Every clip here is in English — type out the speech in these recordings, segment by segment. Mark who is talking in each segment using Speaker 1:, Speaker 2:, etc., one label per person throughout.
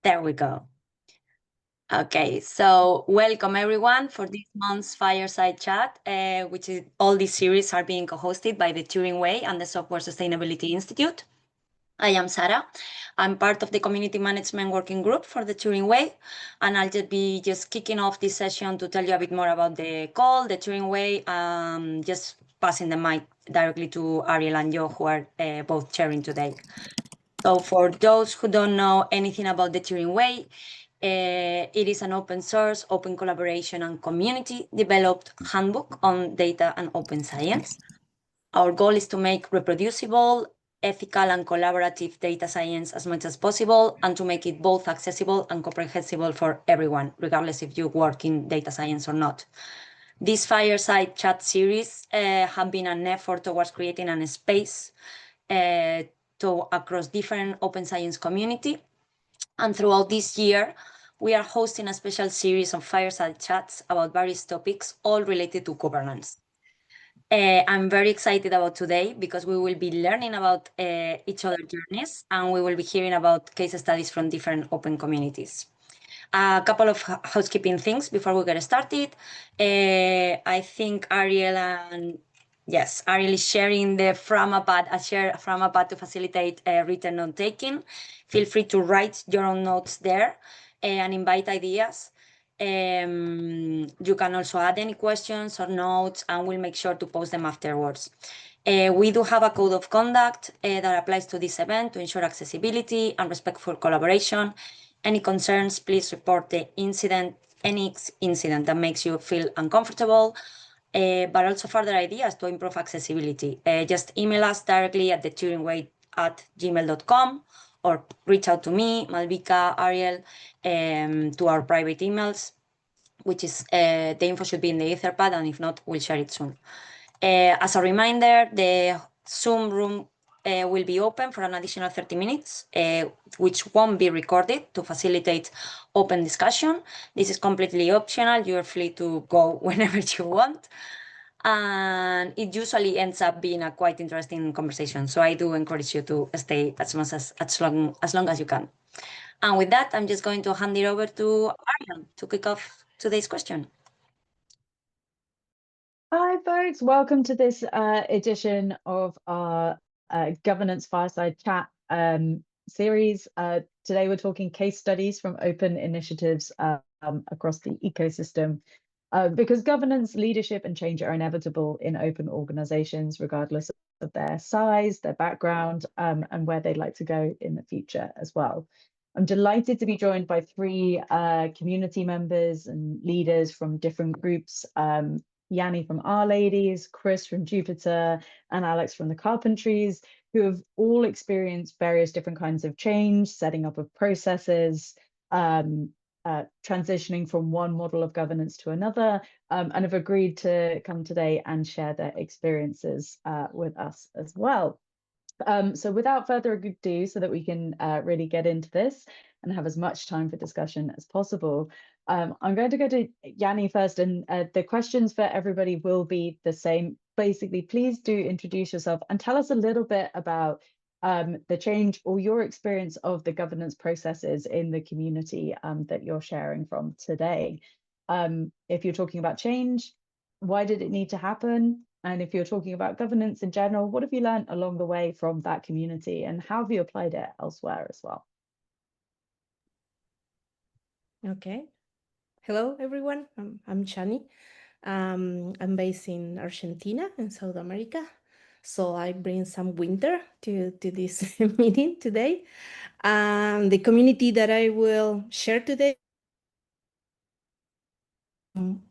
Speaker 1: There we go. Okay, so welcome everyone for this month's Fireside Chat, which is all these series are being co-hosted by the Turing Way and the Software Sustainability Institute. I am Sarah. I'm part of the Community Management Working Group for the Turing Way, and I'll be kicking off this session to tell you a bit more about the call, the Turing Way, just passing the mic directly to Arielle and Jo, who are both chairing today. So for those who don't know anything about the Turing Way, it is an open source, open collaboration and community developed handbook on data and open science. Our goal is to make reproducible, ethical and collaborative data science as much as possible and to make it both accessible and comprehensible for everyone, regardless if you work in data science or not. This Fireside Chat series have been an effort towards creating a space across different open science community. And throughout this year, we are hosting a special series of Fireside Chats about various topics, all related to governance. I'm very excited about today because we will be learning about each other's journeys and we will be hearing about case studies from different open communities. A couple of housekeeping things before we get started. I think Arielle is sharing the Framapad, a share Framapad to facilitate written note taking. Feel free to write your own notes there and invite ideas. You can also add any questions or notes and we'll make sure to post them afterwards. We do have a code of conduct that applies to this event to ensure accessibility and respectful collaboration. Any concerns, please report the incident, any incident that makes you feel uncomfortable, but also further ideas to improve accessibility. Just email us directly at theturingway@gmail.com or reach out to me, Malvika, Arielle, to our private emails, which is the info should be in the Etherpad, and if not, we'll share it soon. As a reminder, the Zoom room will be open for an additional 30 minutes, which won't be recorded to facilitate open discussion. This is completely optional. You're free to go whenever you want. And it usually ends up being a quite interesting conversation. So I do encourage you to stay as long as you can. And with that, I'm just going to hand it over to Arielle to kick off today's question.
Speaker 2: Hi, folks. Welcome to this edition of our Governance Fireside Chat series. Today, we're talking case studies from open initiatives across the ecosystem. Because governance, leadership, and change are inevitable in open organizations, regardless of their size, their background, and where they'd like to go in the future as well. I'm delighted to be joined by three community members and leaders from different groups. Yanni from Our Ladies, Chris from Jupyter, and Alex from the Carpentries, who have all experienced various different kinds of change, setting up of processes, transitioning from one model of governance to another, and have agreed to come today and share their experiences with us as well. So without further ado, so that we can really get into this and have as much time for discussion as possible, I'm going to go to Yanni first, and the questions for everybody will be the same. Basically, please do introduce yourself and tell us a little bit about the change or your experience of the governance processes in the community that you're sharing from today. If you're talking about change, why did it need to happen? And if you're talking about governance in general, what have you learned along the way from that community and how have you applied it elsewhere as well?
Speaker 3: Okay. Hello, everyone. I'm Chani. I'm based in Argentina, in South America. So I bring some winter to this meeting today. The community that I will share today,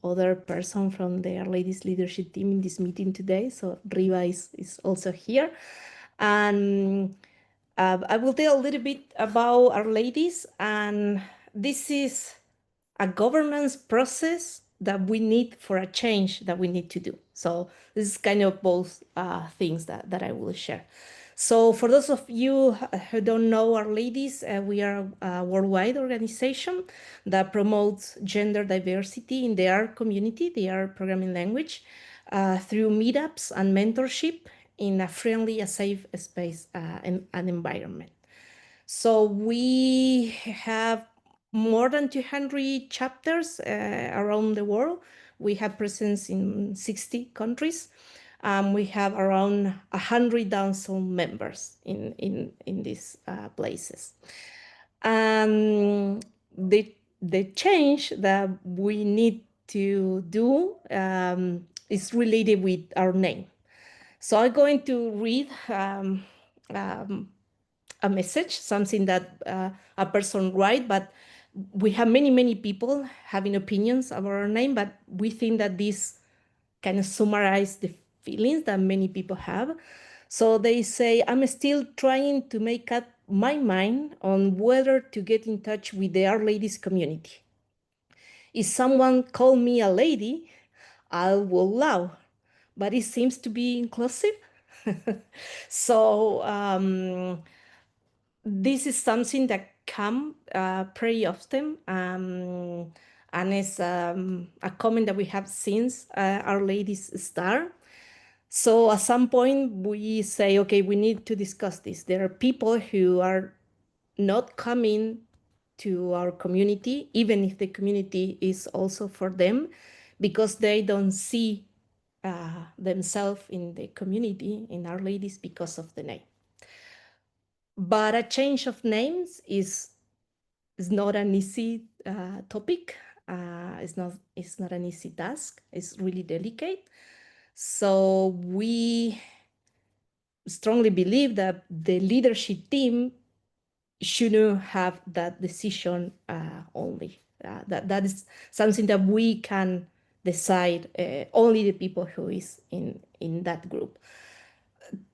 Speaker 3: other person from the Our Ladies leadership team in this meeting today. So Riva is also here. And I will tell a little bit about Our Ladies. And this is a governance process that we need for a change that we need to do. So this is kind of both things that I will share. So for those of you who don't know Our Ladies, we are a worldwide organization that promotes gender diversity in the R community, the R programming language, through meetups and mentorship in a friendly, a safe space and environment. So we have more than 200 chapters around the world. We have presence in 60 countries. We have around 100,000 members in these places. The change that we need to do is related with our name. So I'm going to read a message, something that a person write, but we have many people having opinions about our name, but we think that this kind of summarize the feelings that many people have. So they say, I'm still trying to make up my mind on whether to get in touch with the Our Ladies community. If someone called me a lady, I will laugh, but it seems to be inclusive. So this is something that come pretty often, and it's a comment that we have since Our Ladies start. So at some point we say, okay, we need to discuss this. There are people who are not coming to our community, even if the community is also for them, because they don't see themselves in the community, in Our Ladies, because of the name. But a change of names is not an easy topic. It's not an easy task. It's really delicate. So we strongly believe that the leadership team shouldn't have that decision only. That is something that we can decide, only the people who is in that group.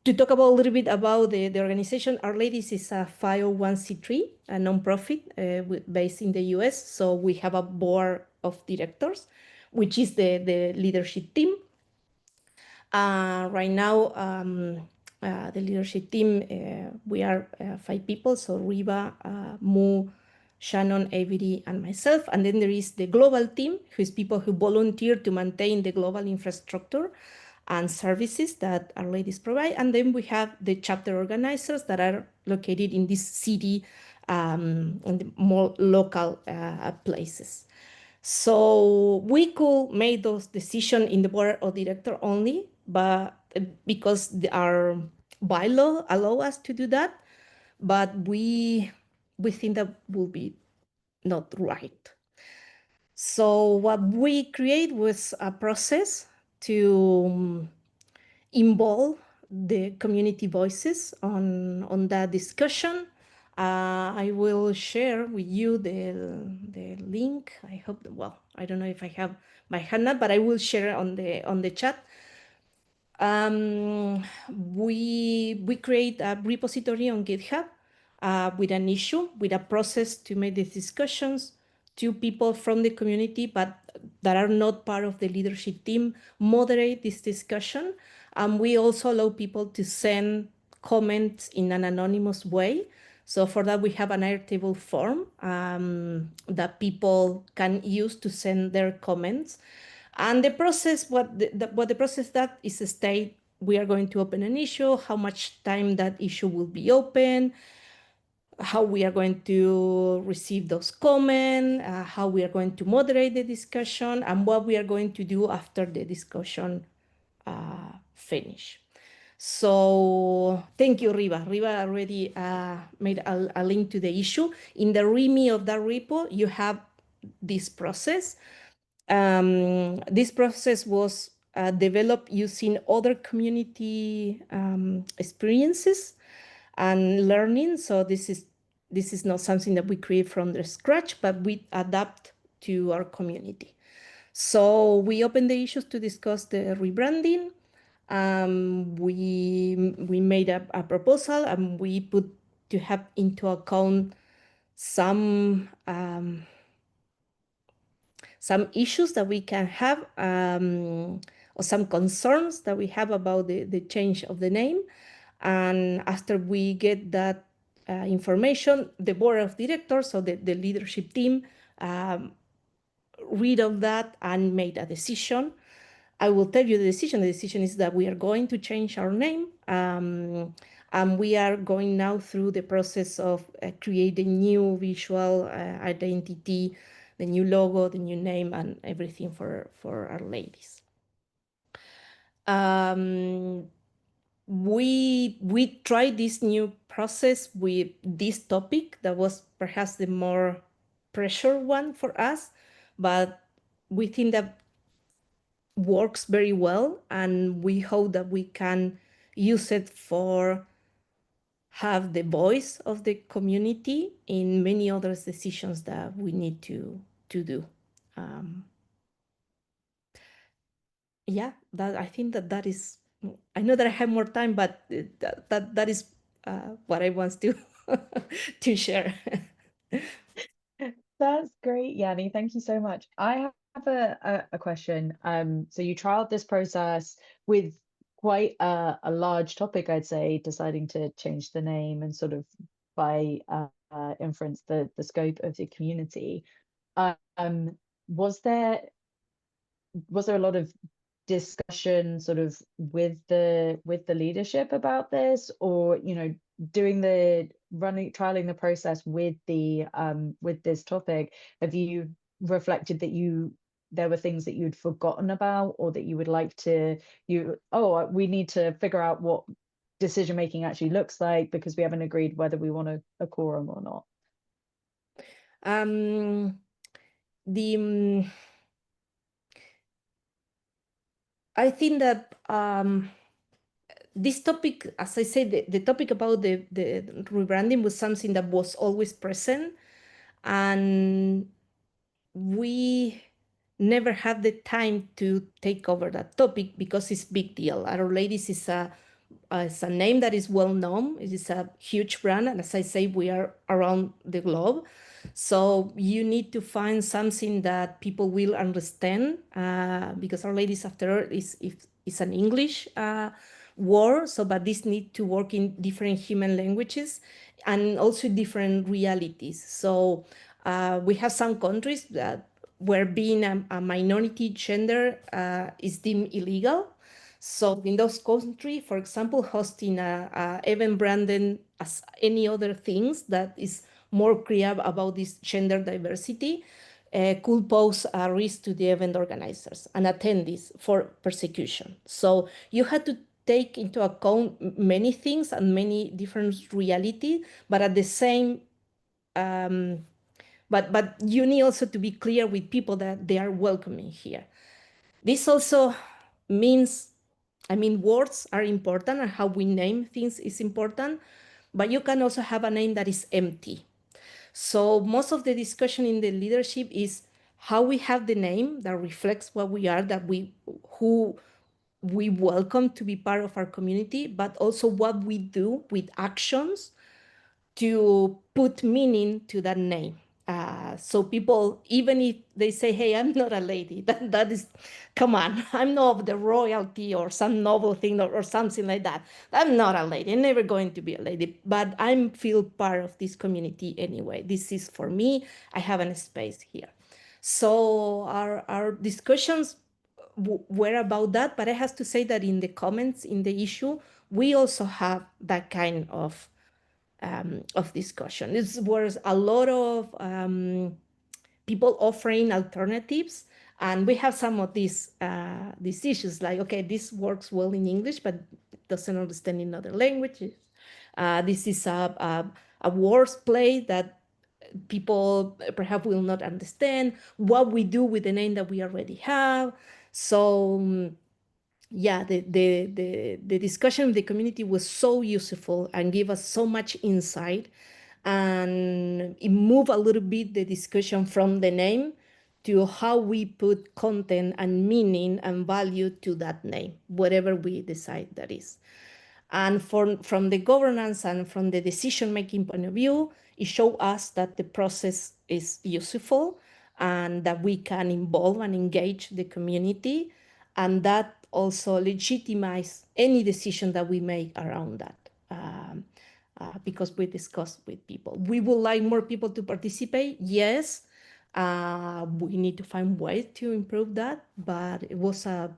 Speaker 3: To talk about a little bit about the organization, Our Ladies is a 501c3, a nonprofit based in the US. So we have a board of directors, which is the leadership team. Right now, the leadership team, we are 5 people. So Riva, Mu, Shannon, Avery, and myself. And then there is the global team, who is people who volunteer to maintain the global infrastructure and services that Our Ladies provide. And then we have the chapter organizers that are located in this city and the more local places. So we could make those decisions in the board of director only, but because our bylaw allow us to do that, but we think that will be not right. So what we create was a process to involve the community voices on that discussion. I will share with you the link. I hope, well, I don't know if I have my hand up, but I will share on the chat. We create a repository on GitHub with an issue, with a process to make these discussions. 2 people from the community, but that are not part of the leadership team, moderate this discussion. We also allow people to send comments in an anonymous way. So for that, we have an Airtable form that people can use to send their comments. And the process, what the process that is state, we are going to open an issue, how much time that issue will be open, how we are going to receive those comments, how we are going to moderate the discussion, and what we are going to do after the discussion finish. So thank you, Riva. Riva already made a link to the issue. In the README of that repo, you have this process. This process was developed using other community experiences and learning. So this is not something that we create from the scratch, but we adapt to our community. So we opened the issues to discuss the rebranding. We made a proposal, and we put to have into account some issues that we can have, or some concerns that we have about the change of the name. And after we get that information, the board of directors, so the leadership team, read of that and made a decision. I will tell you the decision. The decision is that we are going to change our name, And we are going now through the process of creating new visual identity, the new logo, the new name, and everything for our ladies. We tried this new process with this topic that was perhaps the more pressure one for us, but we think that works very well, and we hope that we can use it for have the voice of the community in many other decisions that we need to do. Yeah, that I think that is. I know that I have more time, but that is what I want to to share.
Speaker 2: That's great, Yanni. Thank you so much. I have a question. So you trialed this process with quite a large topic, I'd say, deciding to change the name and sort of by inference the scope of the community. Um, was there a lot of discussion sort of with the leadership about this, or trialing the process with this topic, have you reflected that there were things that you'd forgotten about, or that you would like to we need to figure out what decision making actually looks like because we haven't agreed whether we want a quorum or not?
Speaker 3: I think that this topic, as I said, the topic about the rebranding was something that was always present, and we never had the time to take over that topic because it's big deal. Our Ladies is a name that is well known. It is a huge brand, and as I say, we are around the globe. So you need to find something that people will understand, because Our Ladies, after all, is an English word. So, but this need to work in different human languages and also different realities. So we have some countries that where being a minority gender is deemed illegal. So in those countries, for example, hosting a event branding as any other things that is more clear about this gender diversity could pose a risk to the event organizers and attendees for persecution. So you had to take into account many things and many different reality, but at the same but you need also to be clear with people that they are welcoming here. This also means, words are important and how we name things is important, but you can also have a name that is empty. So most of the discussion in the leadership is how we have the name that reflects what we are, who we welcome to be part of our community, but also what we do with actions to put meaning to that name. So people, even if they say, hey, I'm not a lady, that is, come on, I'm not of the royalty or some noble thing or something like that. I'm not a lady, I'm never going to be a lady, but I feel part of this community anyway. This is for me, I have a space here. So our discussions were about that, but I have to say that in the comments, in the issue, we also have that kind of discussion. It was a lot of people offering alternatives, and we have some of these issues like, okay, this works well in English, but doesn't understand in other languages. This is a words play that people perhaps will not understand. What we do with the name that we already have. So yeah, the discussion with the community was so useful and gave us so much insight, and it moved a little bit the discussion from the name to how we put content and meaning and value to that name, whatever we decide that is. And from the governance and from the decision-making point of view, it showed us that the process is useful and that we can involve and engage the community, and that also legitimize any decision that we make around that. Because we discussed with people. We would like more people to participate, yes. We need to find ways to improve that, but it was a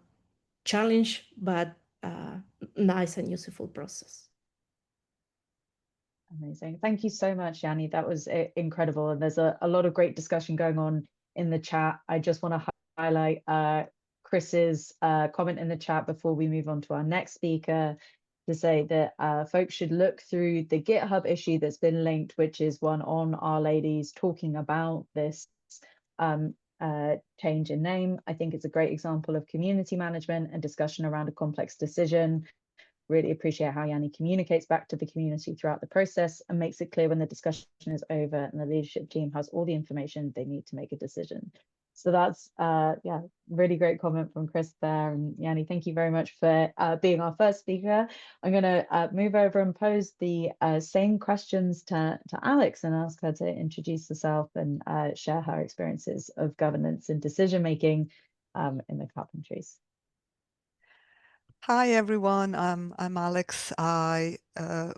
Speaker 3: challenge, but nice and useful process.
Speaker 2: Amazing. Thank you so much, Yanni. That was incredible. And there's a lot of great discussion going on in the chat. I just want to highlight Chris's comment in the chat before we move on to our next speaker, to say that folks should look through the GitHub issue that's been linked, which is one on Our Ladies talking about this change in name. I think it's a great example of community management and discussion around a complex decision. Really appreciate how Yanni communicates back to the community throughout the process and makes it clear when the discussion is over and the leadership team has all the information they need to make a decision. So that's, yeah, really great comment from Chris there. And Yanni, thank you very much for being our first speaker. I'm going to move over and pose the same questions to Alex and ask her to introduce herself and share her experiences of governance and decision-making in the Carpentries.
Speaker 4: Hi everyone, I'm Alex. I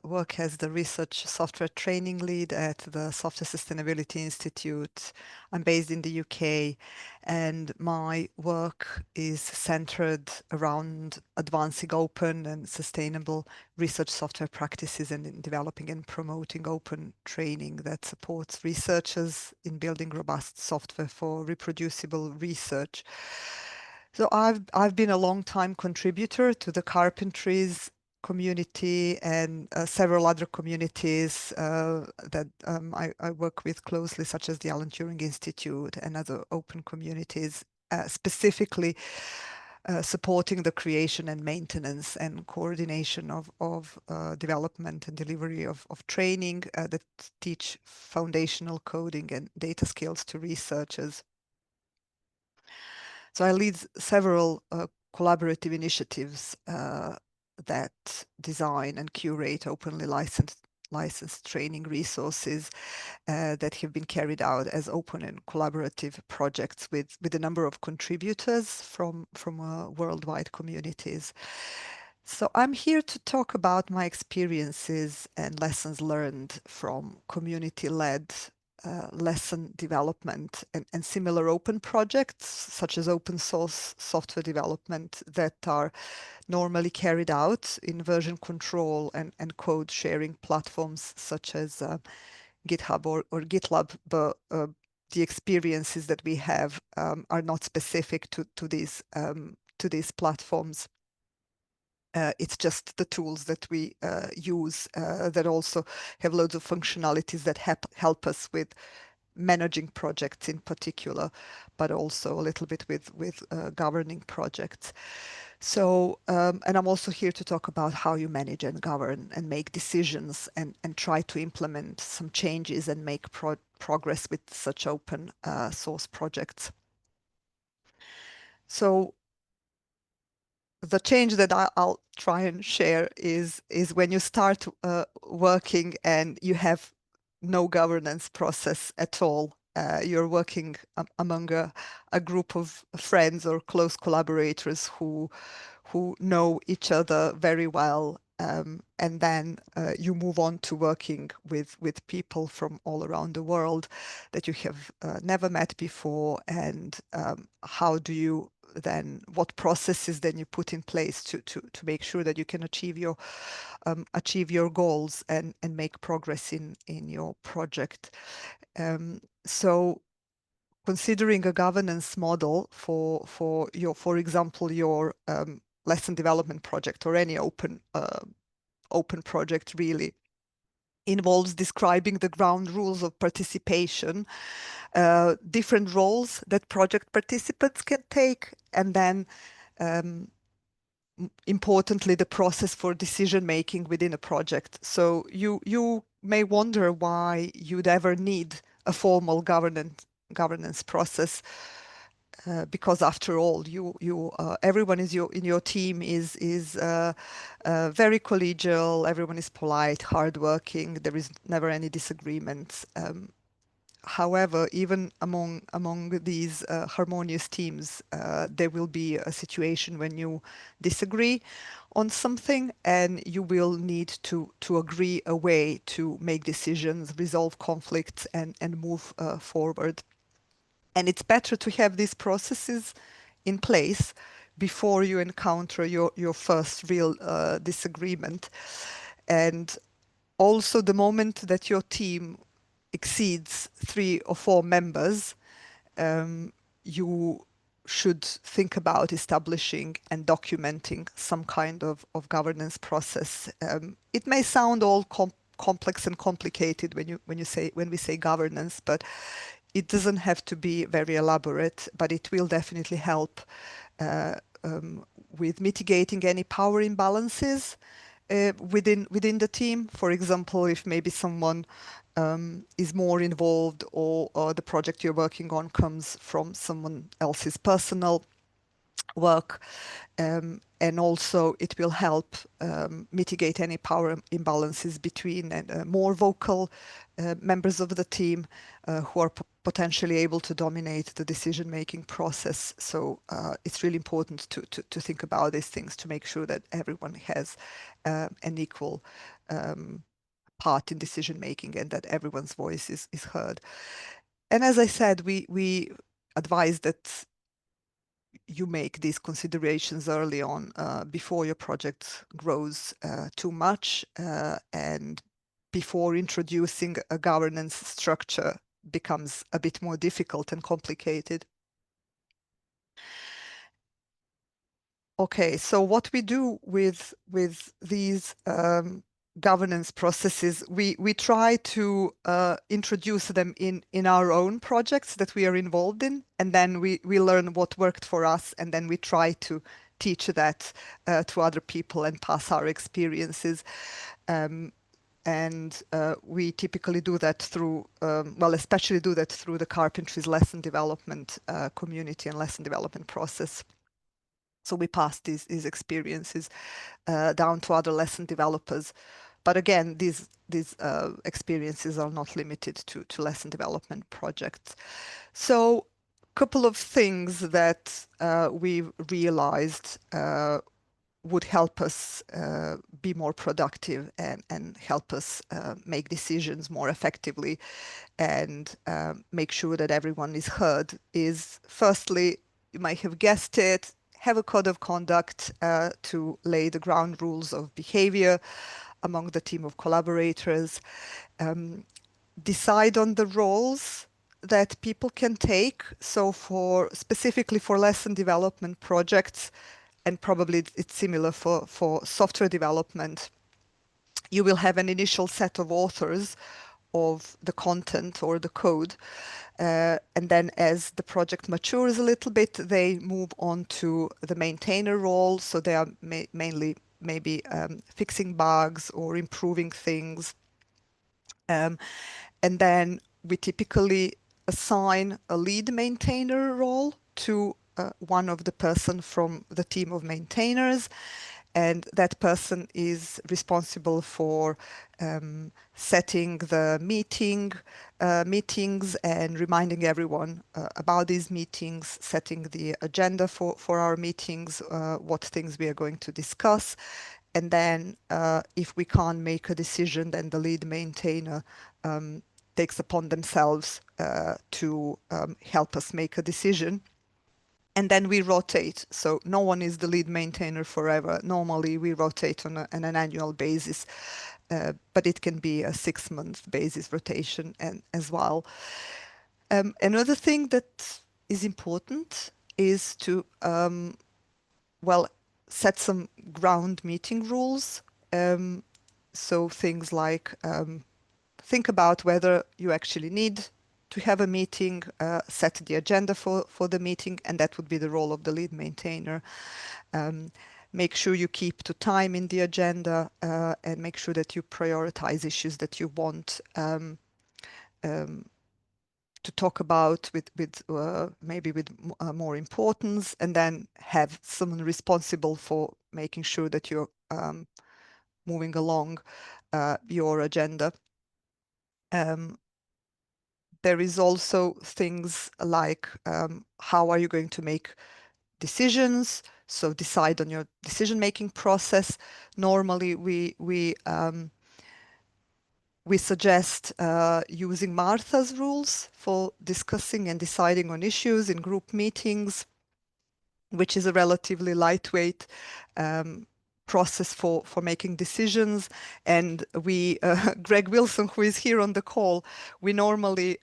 Speaker 4: work as the research software training lead at the Software Sustainability Institute. I'm based in the UK, and my work is centered around advancing open and sustainable research software practices and in developing and promoting open training that supports researchers in building robust software for reproducible research. So I've been a long time contributor to the Carpentries community and several other communities that I work with closely, such as the Alan Turing Institute and other open communities, specifically supporting the creation and maintenance and coordination of development and delivery of training that teach foundational coding and data skills to researchers. So I lead several collaborative initiatives that design and curate openly licensed training resources that have been carried out as open and collaborative projects with a number of contributors from worldwide communities. So I'm here to talk about my experiences and lessons learned from community-led lesson development and similar open projects, such as open source software development that are normally carried out in version control and code sharing platforms such as GitHub or GitLab, but the experiences that we have are not specific to these platforms. It's just the tools that we use that also have loads of functionalities that help us with managing projects in particular, but also a little bit with governing projects. So, and I'm also here to talk about how you manage and govern and make decisions and try to implement some changes and make progress with such open source projects. So the change that I'll try and share is when you start working and you have no governance process at all. You're working among a group of friends or close collaborators who know each other very well, and then you move on to working with people from all around the world that you have never met before, and how do you then, what processes then you put in place to make sure that you can achieve your goals and make progress in your project. So considering a governance model for your, for example, your lesson development project or any open project really involves describing the ground rules of participation, different roles that project participants can take, and then importantly, the process for decision making within a project. So you may wonder why you'd ever need a formal governance process, because after all, everyone in your team is very collegial. Everyone is polite, hardworking. There is never any disagreements. However, even among these harmonious teams, there will be a situation when you disagree on something, and you will need to agree a way to make decisions, resolve conflicts, and move forward. And it's better to have these processes in place before you encounter your first real disagreement. And Also, the moment that your team exceeds 3 or 4 members, you should think about establishing and documenting some kind of governance process. It may sound all complex and complicated when we say governance, but it doesn't have to be very elaborate, but it will definitely help with mitigating any power imbalances within the team. For example, if maybe someone is more involved, or the project you're working on comes from someone else's personal work, and also it will help mitigate any power imbalances between more vocal members of the team who are potentially able to dominate the decision-making process. So it's really important to think about these things, to make sure that everyone has an equal part in decision-making and that everyone's voice is heard. And as I said, we advise that you make these considerations early on before your project grows too much, and before introducing a governance structure becomes a bit more difficult and complicated. Okay, so what we do with these governance processes, we try to introduce them in our own projects that we are involved in, and then we learn what worked for us, and then we try to teach that to other people and pass our experiences. And we typically do that through, well, especially do that through the Carpentries lesson development community and lesson development process. So we pass these experiences down to other lesson developers. But again, these experiences are not limited to lesson development projects. So a couple of things that we've realized would help us be more productive and help us make decisions more effectively and make sure that everyone is heard is, firstly, you might have guessed it, have a code of conduct to lay the ground rules of behavior among the team of collaborators. Decide on the roles that people can take. So specifically for lesson development projects, and probably it's similar for software development, you will have an initial set of authors of the content or the code. And then as the project matures a little bit, they move on to the maintainer role. So they are mainly maybe fixing bugs or improving things. And then we typically assign a lead maintainer role to one of the person from the team of maintainers. And that person is responsible for setting the meetings and reminding everyone about these meetings, setting the agenda for our meetings, what things we are going to discuss. And then if we can't make a decision, then the lead maintainer takes upon themselves to help us make a decision. And then we rotate. So no one is the lead maintainer forever. Normally we rotate on an annual basis, but it can be a 6-month basis rotation as well. Another thing that is important is to, well, set some ground meeting rules. So things like think about whether you actually need to have a meeting, set the agenda for the meeting, and that would be the role of the lead maintainer. Make sure you keep to time in the agenda and make sure that you prioritize issues that you want to talk about with maybe with more importance, and then have someone responsible for making sure that you're moving along your agenda. There is also things like how are you going to make decisions? So decide on your decision-making process. Normally, we suggest using Martha's rules for discussing and deciding on issues in group meetings, which is a relatively lightweight process for making decisions. And we, Greg Wilson, who is here on the call, we normally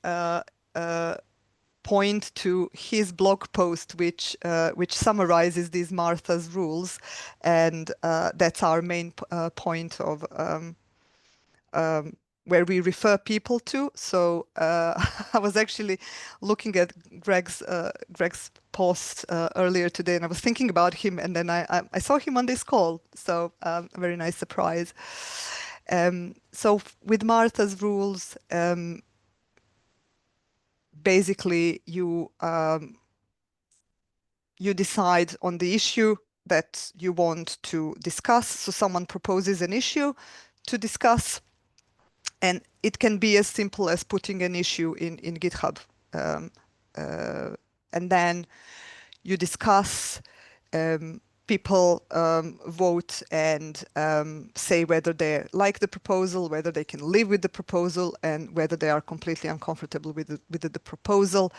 Speaker 4: point to his blog post, which summarizes these Martha's rules, and that's our main point of where we refer people to. So I was actually looking at Greg's post earlier today, and I was thinking about him, and then I saw him on this call. So a very nice surprise. So with Martha's rules, basically you decide on the issue that you want to discuss. So someone proposes an issue to discuss, and it can be as simple as putting an issue in GitHub. And then you discuss, people vote and say whether they like the proposal, whether they can live with the proposal, and whether they are completely uncomfortable with the proposal.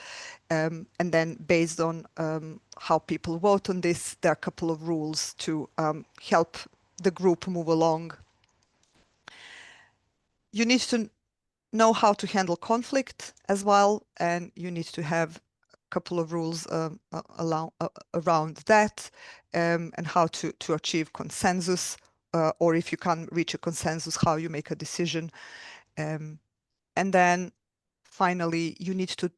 Speaker 4: And then based on how people vote on this, there are a couple of rules to help the group move along. You need to know how to handle conflict as well, and you need to have a couple of rules around that, and how to achieve consensus, or if you can't reach a consensus, how you make a decision. And then finally, you need to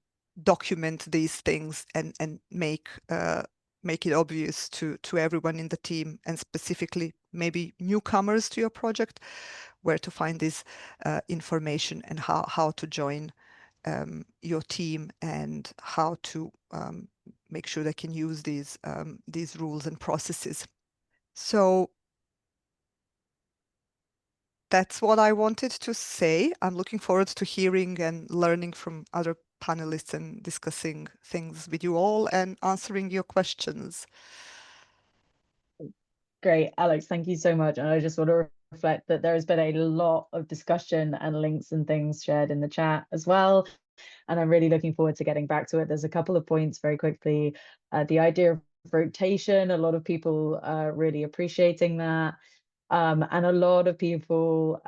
Speaker 4: document these things and make it obvious to everyone in the team, and specifically maybe newcomers to your project, where to find this information and how to join your team, and how to make sure they can use these rules and processes. So that's what I wanted to say. I'm looking forward to hearing and learning from other panelists and discussing things with you all and answering your questions.
Speaker 2: Great, Alex, thank you so much. And I just want to reflect that there has been a lot of discussion and links and things shared in the chat as well. And I'm really looking forward to getting back to it. There's a couple of points very quickly. The idea of rotation, a lot of people really appreciating that. And a lot of people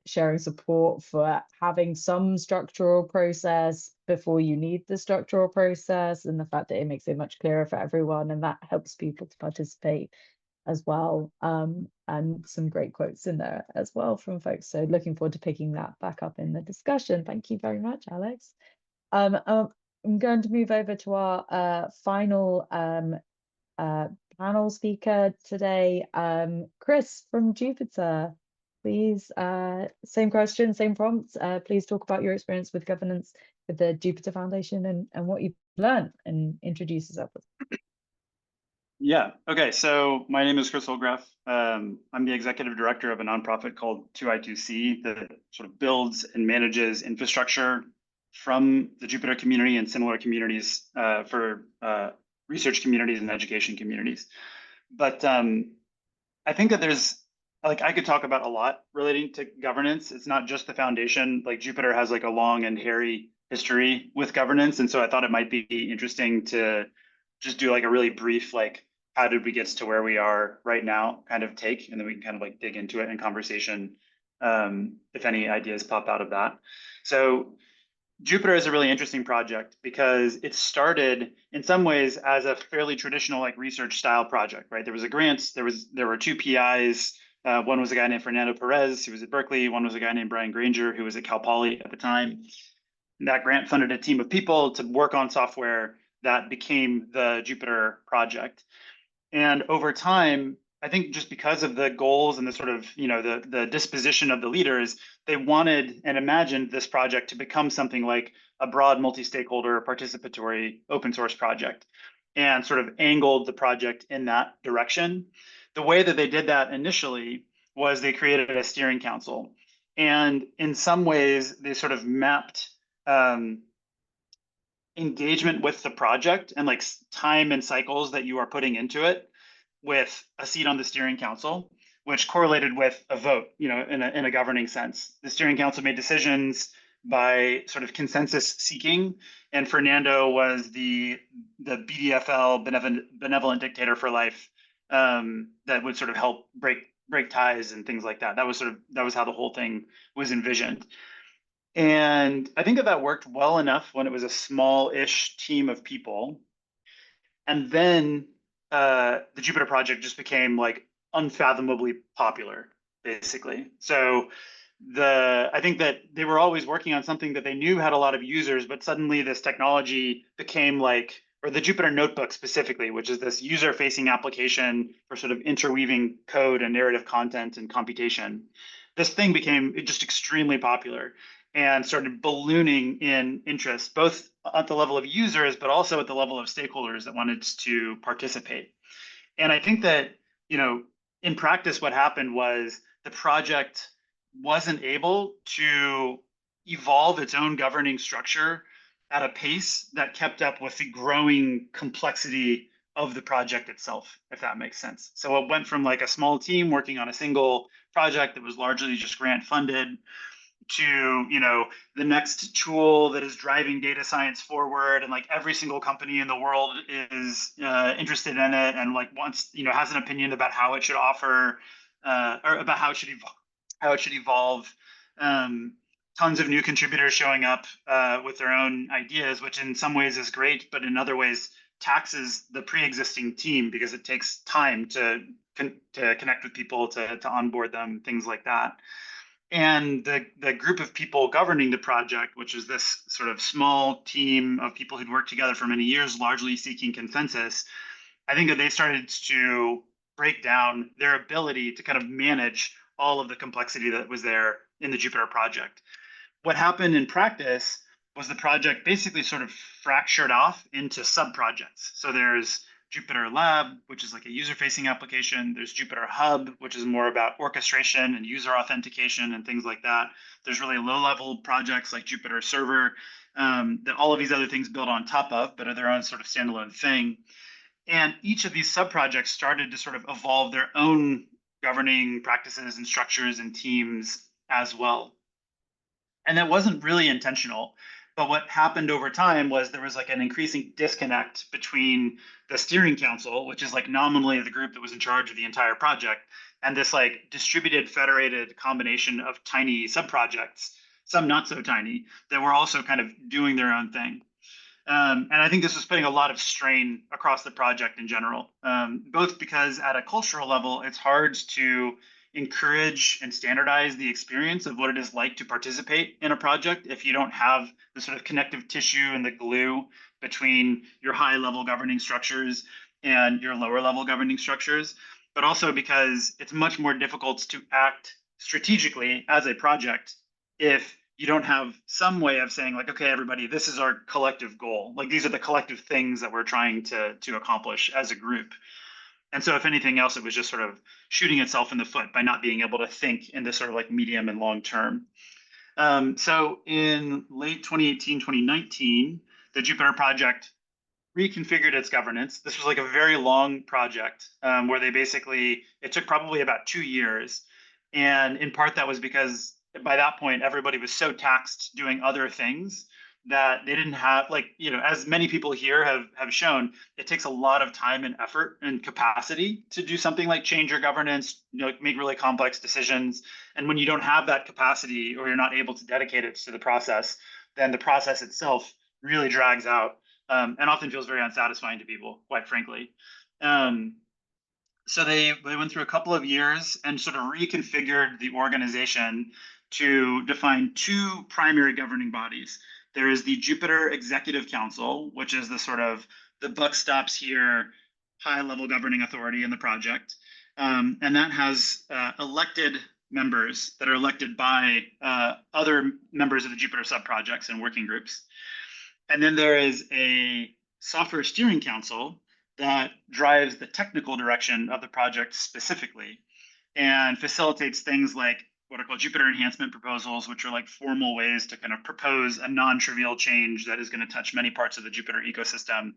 Speaker 2: sharing support for having some structural process before you need the structural process, and the fact that it makes it much clearer for everyone, and that helps people to participate as well. And some great quotes in there as well from folks. So looking forward to picking that back up in the discussion. Thank you very much, Alex. I'm going to move over to our final panel speaker today, Chris from Jupyter. Please, same question, same prompt. Please talk about your experience with governance with the Jupyter Foundation and what you've learned, and introduce yourself.
Speaker 5: Yeah, okay, so my name is Chris Holdgraf. I'm the executive director of a nonprofit called 2i2c that sort of builds and manages infrastructure from the Jupyter community and similar communities for research communities and education communities. But I think that there's, like, I could talk about a lot relating to governance. It's not just the foundation. Like, Jupyter has like a long and hairy history with governance. And so I thought it might be interesting to just do like a really brief, like, how did we get to where we are right now kind of take, and then we can kind of like dig into it in conversation if any ideas pop out of that. So Jupyter is a really interesting project because it started in some ways as a fairly traditional like research style project, right? There was a grant, there were two PIs. One was a guy named Fernando Perez, who was at Berkeley. One was a guy named Brian Granger, who was at Cal Poly at the time. And that grant funded a team of people to work on software that became the Jupyter project. And over time, I think just because of the goals and the sort of, you know, the disposition of the leaders, they wanted and imagined this project to become something like a broad multi-stakeholder participatory open source project, and sort of angled the project in that direction. The way that they did that initially was they created a steering council. And in some ways, they sort of mapped engagement with the project and like time and cycles that you are putting into it with a seat on the steering council, which correlated with a vote, you know, in a governing sense. The steering council made decisions by sort of consensus seeking, and Fernando was the BDFL, benevolent dictator for life, that would sort of help break ties and things like that. That was how the whole thing was envisioned. And I think that worked well enough when it was a small-ish team of people. And then the Jupyter project just became like unfathomably popular, basically. So I think that they were always working on something that they knew had a lot of users, but suddenly this technology became like, or the Jupyter Notebook specifically, which is this user-facing application for sort of interweaving code and narrative content and computation. This thing became just extremely popular and started ballooning in interest, both at the level of users, but also at the level of stakeholders that wanted to participate. And I think that, in practice, what happened was the project wasn't able to evolve its own governing structure at a pace that kept up with the growing complexity of the project itself, if that makes sense. So it went from like a small team working on a single project that was largely just grant funded to the next tool that is driving data science forward, and like every single company in the world is interested in it and like wants has an opinion about how it should offer or about how it should evolve. Tons of new contributors showing up with their own ideas, which in some ways is great, but in other ways taxes the pre-existing team because it takes time to connect with people, to onboard them, things like that. And the group of people governing the project, which is this sort of small team of people who'd worked together for many years, largely seeking consensus, I think that they started to break down their ability to kind of manage all of the complexity that was there in the Jupyter project. What happened in practice was the project basically sort of fractured off into sub-projects. So there's Jupyter Lab, which is like a user-facing application. There's Jupyter Hub, which is more about orchestration and user authentication and things like that. There's really low-level projects like Jupyter Server that all of these other things build on top of, but are their own sort of standalone thing. And each of these sub-projects started to sort of evolve their own governing practices and structures and teams as well. And that wasn't really intentional. But what happened over time was there was like an increasing disconnect between the steering council, which is like nominally the group that was in charge of the entire project, and this like distributed federated combination of tiny sub-projects, some not so tiny, that were also kind of doing their own thing. And I think this was putting a lot of strain across the project in general, both because at a cultural level, it's hard to encourage and standardize the experience of what it is like to participate in a project if you don't have the sort of connective tissue and the glue between your high level governing structures and your lower level governing structures, but also because it's much more difficult to act strategically as a project if you don't have some way of saying like, okay, everybody, this is our collective goal. Like these are the collective things that we're trying to accomplish as a group. And so if anything else, it was just sort of shooting itself in the foot by not being able to think in this sort of like medium and long term. So in late 2018, 2019, the Jupyter project reconfigured its governance. This was like a very long project where it took probably about 2 years. And in part that was because by that point, everybody was so taxed doing other things that they didn't have, like, as many people here have shown, it takes a lot of time and effort and capacity to do something like change your governance, make really complex decisions. And when you don't have that capacity or you're not able to dedicate it to the process, then the process itself really drags out and often feels very unsatisfying to people, quite frankly. So they went through a couple of years and sort of reconfigured the organization to define 2 primary governing bodies. There is the Jupyter Executive Council, which is the sort of the buck stops here, high-level governing authority in the project. And that has elected members that are elected by other members of the Jupyter sub-projects and working groups. And then there is a Software Steering Council that drives the technical direction of the project specifically and facilitates things like what are called Jupyter enhancement proposals, which are like formal ways to kind of propose a non-trivial change that is going to touch many parts of the Jupyter ecosystem.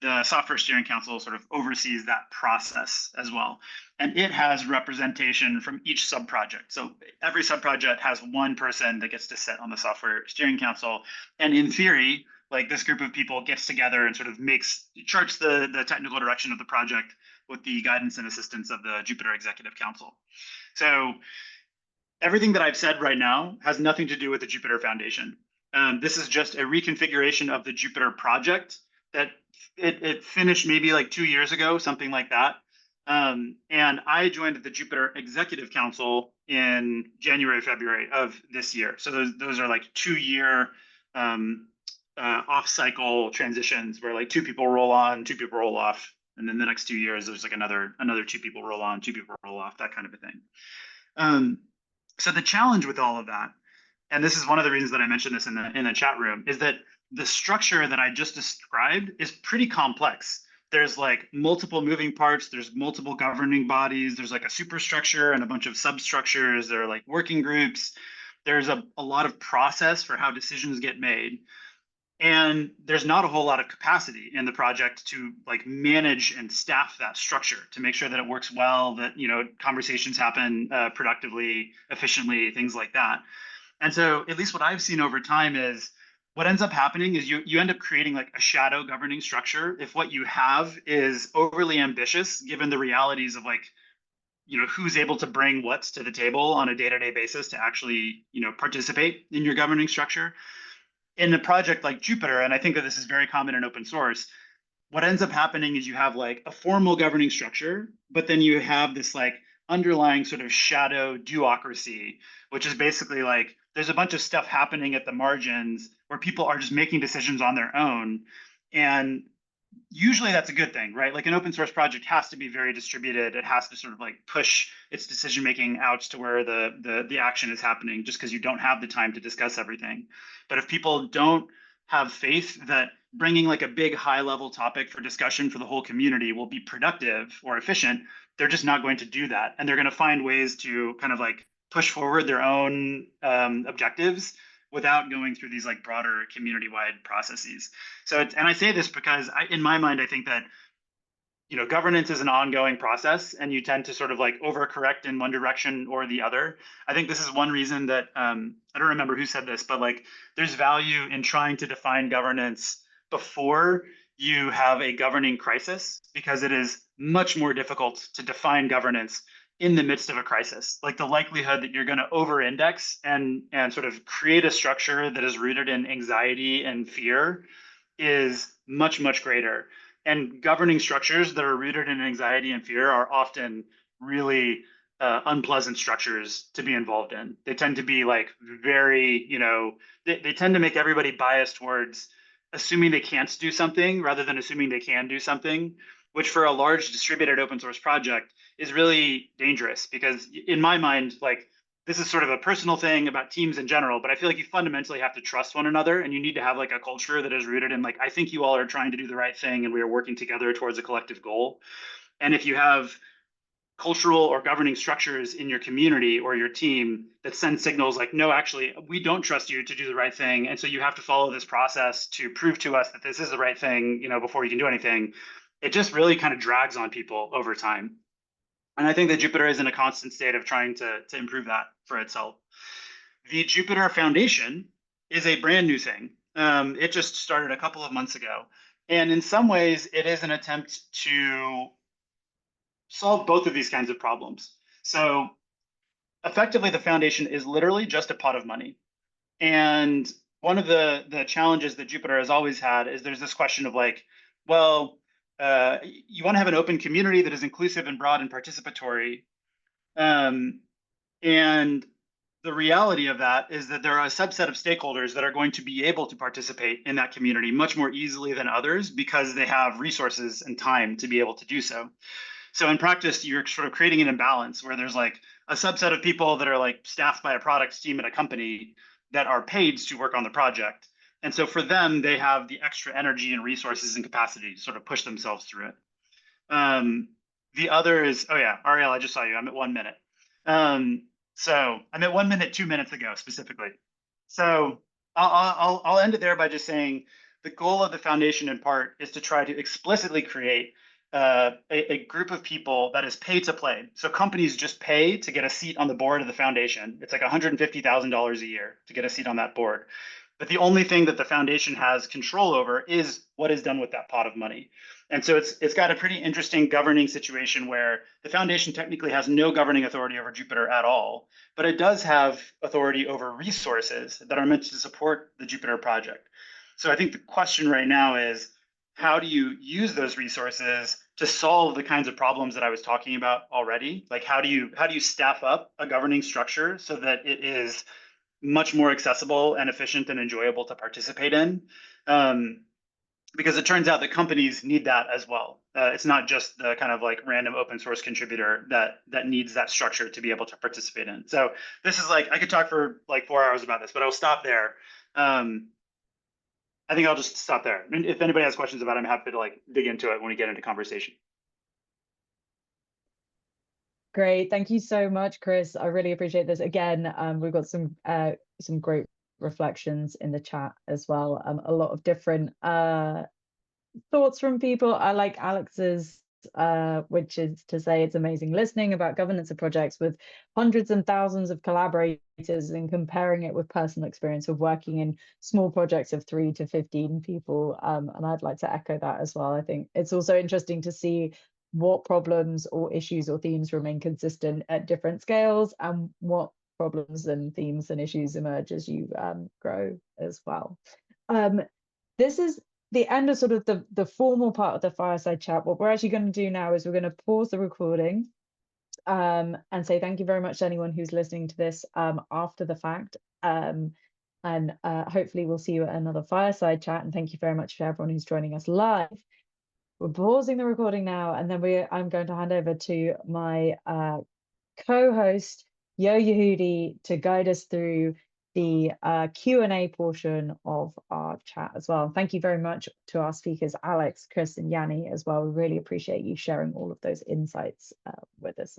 Speaker 5: The Software Steering Council sort of oversees that process as well. And it has representation from each sub-project. So every sub-project has one person that gets to sit on the Software Steering Council. And in theory, like this group of people gets together and sort of charts the technical direction of the project with the guidance and assistance of the Jupyter Executive Council. So everything that I've said right now has nothing to do with the Jupyter Foundation. This is just a reconfiguration of the Jupyter project that it finished maybe like 2 years ago, something like that. And I joined the Jupyter Executive Council in January, February of this year. So those are like 2-year off-cycle transitions where like 2 people roll on, 2 people roll off, and then the next 2 years there's like another 2 people roll on, 2 people roll off, that kind of a thing. So the challenge with all of that, and this is one of the reasons that I mentioned this in the chat room, is that the structure that I just described is pretty complex. There's like multiple moving parts, there's multiple governing bodies, there's like a superstructure and a bunch of substructures, there are like working groups, there's a lot of process for how decisions get made. And there's not a whole lot of capacity in the project to like manage and staff that structure to make sure that it works well, that conversations happen productively, efficiently, things like that. And so at least what I've seen over time is what ends up happening is you end up creating like a shadow governing structure if what you have is overly ambitious, given the realities of like who's able to bring what to the table on a day-to-day basis to actually participate in your governing structure. In a project like Jupyter, and I think that this is very common in open source, what ends up happening is you have like a formal governing structure, but then you have this like underlying sort of shadow duocracy, which is basically like there's a bunch of stuff happening at the margins where people are just making decisions on their own. And usually that's a good thing, right? Like an open source project has to be very distributed. It has to sort of like push its decision making out to where the action is happening, just because you don't have the time to discuss everything. But if people don't have faith that bringing like a big high level topic for discussion for the whole community will be productive or efficient, they're just not going to do that. And they're going to find ways to kind of like push forward their own objectives without going through these like broader community-wide processes. So, and I say this because in my mind, I think that, governance is an ongoing process and you tend to sort of like overcorrect in one direction or the other. I think this is one reason that, I don't remember who said this, but like there's value in trying to define governance before you have a governing crisis, because it is much more difficult to define governance in the midst of a crisis. Like the likelihood that you're going to over-index and sort of create a structure that is rooted in anxiety and fear is much, much greater. And governing structures that are rooted in anxiety and fear are often really unpleasant structures to be involved in. They tend to be like very, they tend to make everybody biased towards assuming they can't do something rather than assuming they can do something, which for a large distributed open source project is really dangerous, because in my mind, like this is sort of a personal thing about teams in general, but I feel like you fundamentally have to trust one another, and you need to have like a culture that is rooted in like, I think you all are trying to do the right thing and we are working together towards a collective goal. And if you have cultural or governing structures in your community or your team that send signals like, no, actually, we don't trust you to do the right thing, and so you have to follow this process to prove to us that this is the right thing, before you can do anything, it just really kind of drags on people over time. And I think that Jupyter is in a constant state of trying to improve that for itself. The Jupyter Foundation is a brand new thing. It just started a couple of months ago. And in some ways, it is an attempt to solve both of these kinds of problems. So effectively, the foundation is literally just a pot of money. And one of the challenges that Jupyter has always had is there's this question of like, well, you want to have an open community that is inclusive and broad and participatory. And the reality of that is that there are a subset of stakeholders that are going to be able to participate in that community much more easily than others because they have resources and time to be able to do so. So in practice, you're sort of creating an imbalance where there's like a subset of people that are like staffed by a product team at a company that are paid to work on the project. And so for them, they have the extra energy and resources and capacity to sort of push themselves through it. The other is, oh yeah, Arielle, I just saw you. I'm at 1 minute. So I'm at 1 minute, 2 minutes ago specifically. So I'll end it there by just saying the goal of the foundation in part is to try to explicitly create a group of people that is pay to play. So companies just pay to get a seat on the board of the foundation. It's like $150,000 a year to get a seat on that board. But the only thing that the foundation has control over is what is done with that pot of money. And so it's got a pretty interesting governing situation where the foundation technically has no governing authority over Jupyter at all, but it does have authority over resources that are meant to support the Jupyter project. So I think the question right now is, how do you use those resources to solve the kinds of problems that I was talking about already? Like, how do you staff up a governing structure so that it is much more accessible and efficient and enjoyable to participate in? Because it turns out that companies need that as well. It's not just the kind of like random open source contributor that needs that structure to be able to participate in. So this is like, I could talk for like 4 hours about this, but I'll stop there. I think I'll just stop there. And if anybody has questions about it, I'm happy to like dig into it when we get into conversation.
Speaker 2: Great, thank you so much, Chris. I really appreciate this. Again, we've got some great reflections in the chat as well. A lot of different thoughts from people. I like Alex's, which is to say it's amazing listening about governance of projects with hundreds and thousands of collaborators and comparing it with personal experience of working in small projects of 3 to 15 people. And I'd like to echo that as well. I think it's also interesting to see what problems or issues or themes remain consistent at different scales and what problems and themes and issues emerge as you grow as well. This is the end of sort of the formal part of the fireside chat. What we're actually going to do now is we're going to pause the recording and say thank you very much to anyone who's listening to this after the fact. And hopefully we'll see you at another fireside chat. And thank you very much for everyone who's joining us live. We're pausing the recording now, and then I'm going to hand over to my co-host, Yehudi, to guide us through the Q&A portion of our chat as well. Thank you very much to our speakers, Alex, Chris, and Yanni as well. We really appreciate you sharing all of those insights with us.